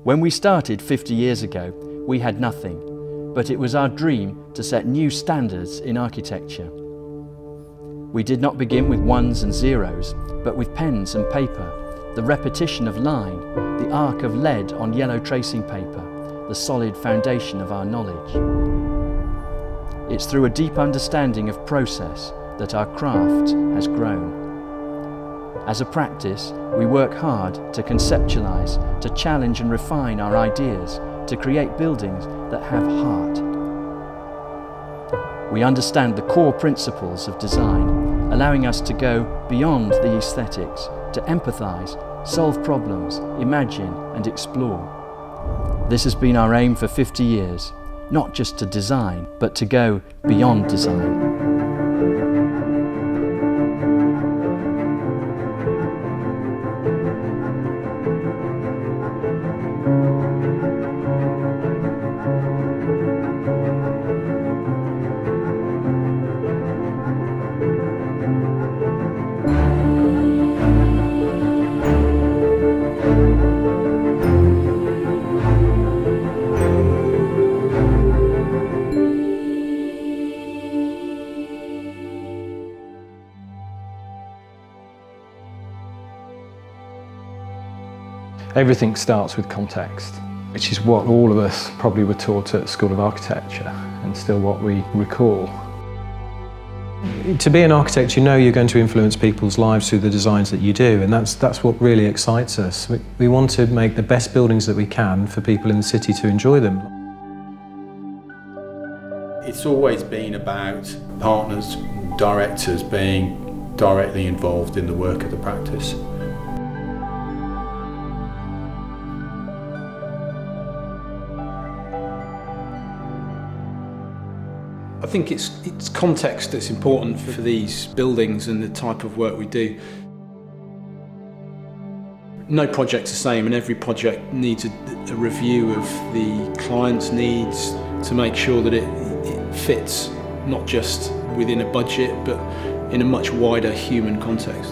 When we started 50 years ago, we had nothing, but it was our dream to set new standards in architecture. We did not begin with ones and zeros, but with pens and paper, the repetition of line, the arc of lead on yellow tracing paper, the solid foundation of our knowledge. It's through a deep understanding of process that our craft has grown. As a practice, we work hard to conceptualise, to challenge and refine our ideas, to create buildings that have heart. We understand the core principles of design, allowing us to go beyond the aesthetics, to empathise, solve problems, imagine and explore. This has been our aim for 50 years, not just to design, but to go beyond design. Everything starts with context, which is what all of us probably were taught at School of Architecture and still what we recall. To be an architect, you know you're going to influence people's lives through the designs that you do, and that's what really excites us. We want to make the best buildings that we can for people in the city to enjoy them. It's always been about partners, directors being directly involved in the work of the practice. I think it's context that's important for these buildings and the type of work we do. No project's the same, and every project needs a review of the client's needs to make sure that it fits not just within a budget but in a much wider human context.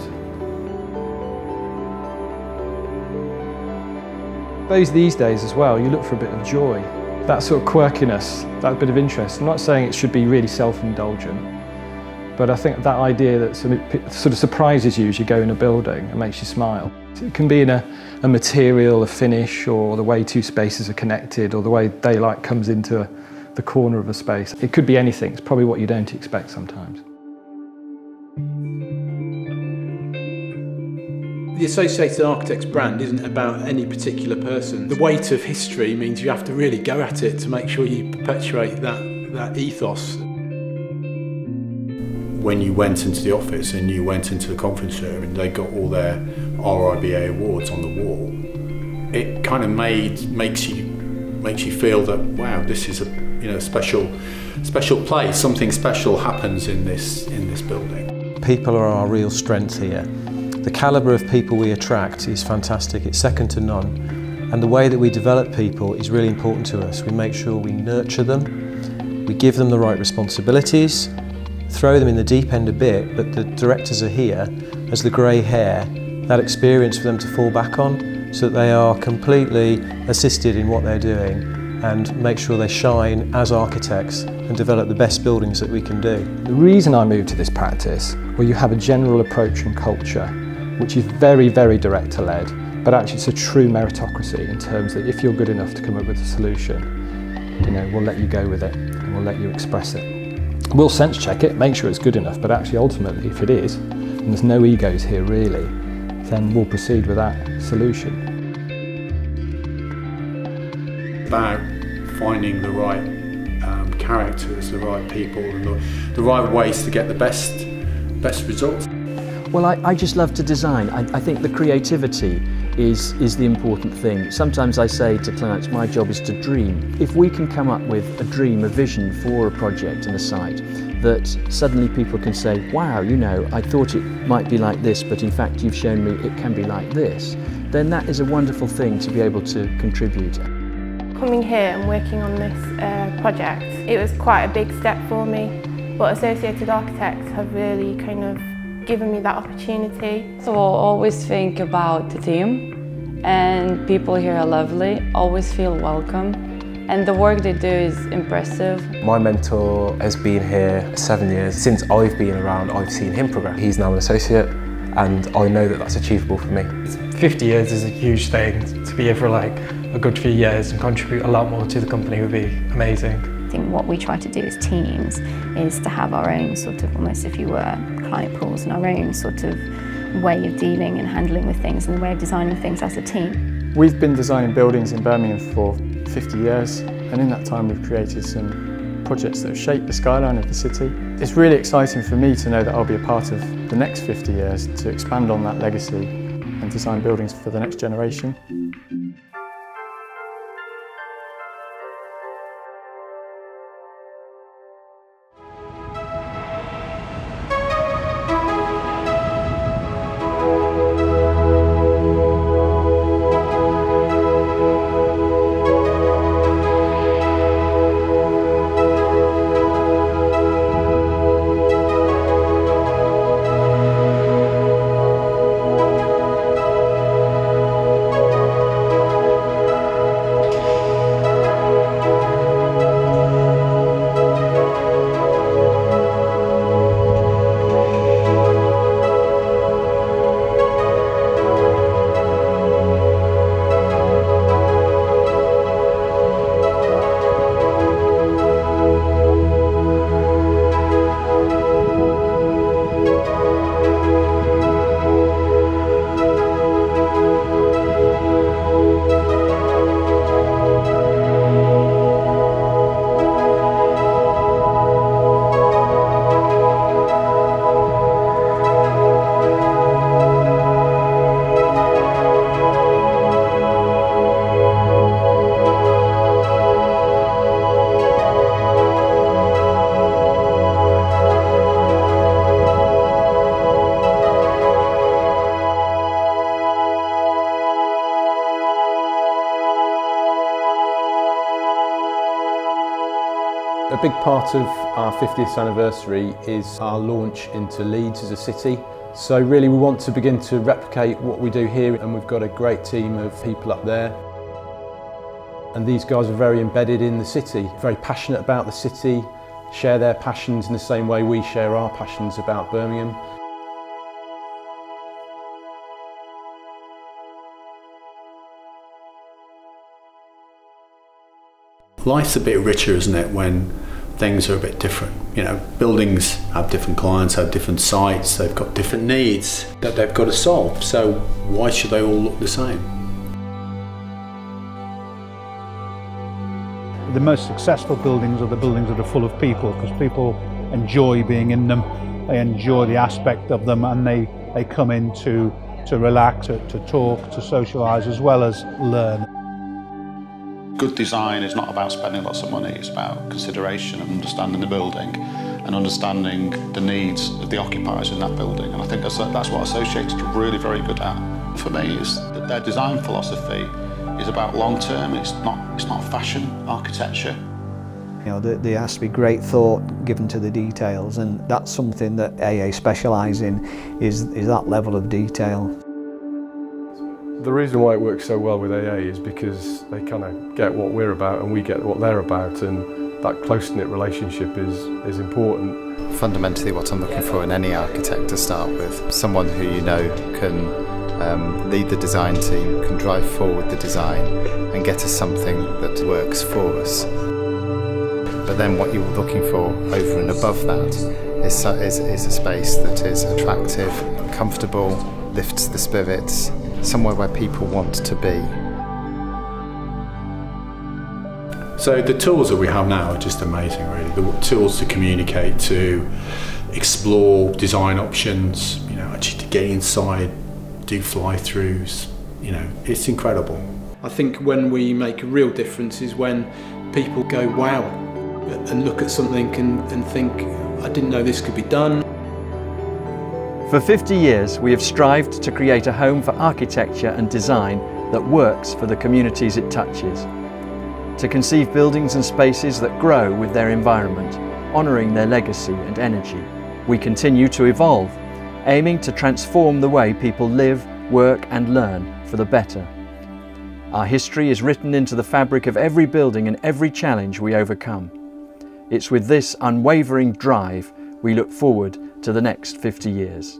These days as well, you look for a bit of joy. That sort of quirkiness, that bit of interest. I'm not saying it should be really self-indulgent, but I think that idea that sort of surprises you as you go in a building and makes you smile. It can be in a material, a finish, or the way two spaces are connected, or the way daylight comes into the corner of a space. It could be anything. It's probably what you don't expect sometimes. The Associated Architects brand isn't about any particular person. The weight of history means you have to really go at it to make sure you perpetuate that ethos. When you went into the office and you went into the conference room and they got all their RIBA awards on the wall, it kind of makes you feel that, wow, this is a special place. Something special happens in this building. People are our real strength here. The calibre of people we attract is fantastic, it's second to none. And the way that we develop people is really important to us. We make sure we nurture them, we give them the right responsibilities, throw them in the deep end a bit, but the directors are here as the grey hair, that experience for them to fall back on, so that they are completely assisted in what they're doing and make sure they shine as architects and develop the best buildings that we can do. The reason I moved to this practice, where you have a general approach and culture, which is very, very director-led, but actually it's a true meritocracy in terms that if you're good enough to come up with a solution, we'll let you go with it and we'll let you express it. We'll sense check it, make sure it's good enough, but actually ultimately if it is, and there's no egos here really, then we'll proceed with that solution. About finding the right characters, the right people, and the right ways to get the best results. Well, I just love to design. I think the creativity is the important thing. Sometimes I say to clients, my job is to dream. If we can come up with a dream, a vision for a project and a site, that suddenly people can say, wow, I thought it might be like this, but in fact you've shown me it can be like this, then that is a wonderful thing to be able to contribute. Coming here and working on this project, it was quite a big step for me, but Associated Architects have really kind of given me that opportunity. So I always think about the team and people here are lovely, always feel welcome, and the work they do is impressive. My mentor has been here 7 years. Since I've been around, I've seen him progress. He's now an associate, and I know that that's achievable for me. 50 years is a huge thing. To be here for like a good few years and contribute a lot more to the company would be amazing. I think what we try to do as teams is to have our own sort of, almost if you were, client pools and our own sort of way of dealing and handling with things and the way of designing things as a team. We've been designing buildings in Birmingham for 50 years, and in that time we've created some projects that have shaped the skyline of the city. It's really exciting for me to know that I'll be a part of the next 50 years to expand on that legacy and design buildings for the next generation. A big part of our 50th anniversary is our launch into Leeds as a city. So really we want to begin to replicate what we do here, and we've got a great team of people up there. And these guys are very embedded in the city, very passionate about the city, share their passions in the same way we share our passions about Birmingham. Life's a bit richer, isn't it, when things are a bit different. You know, buildings have different clients, have different sites, they've got different needs that they've got to solve. So why should they all look the same? The most successful buildings are the buildings that are full of people, because people enjoy being in them, they enjoy the aspect of them, and they come in to relax, to talk, to socialise, as well as learn. Good design is not about spending lots of money, it's about consideration and understanding the building and understanding the needs of the occupiers in that building. And I think that's what Associated are really very good at. For me, is that their design philosophy is about long term, it's not fashion architecture. You know, there has to be great thought given to the details, and that's something that AA specialise in, is that level of detail. The reason why it works so well with AA is because they kind of get what we're about and we get what they're about, and that close-knit relationship is important. Fundamentally what I'm looking for in any architect to start with, someone who you know can lead the design team, can drive forward the design and get us something that works for us. But then what you're looking for over and above that is a space that is attractive, comfortable, lifts the spirits, somewhere where people want to be. So the tools that we have now are just amazing, really. The tools to communicate, to explore design options, you know, actually to get inside, do fly-throughs, you know, it's incredible. I think when we make a real difference is when people go, wow, and look at something and think, I didn't know this could be done. For 50 years, we have strived to create a home for architecture and design that works for the communities it touches. To conceive buildings and spaces that grow with their environment, honouring their legacy and energy. We continue to evolve, aiming to transform the way people live, work and learn for the better. Our history is written into the fabric of every building and every challenge we overcome. It's with this unwavering drive we look forward to the next 50 years.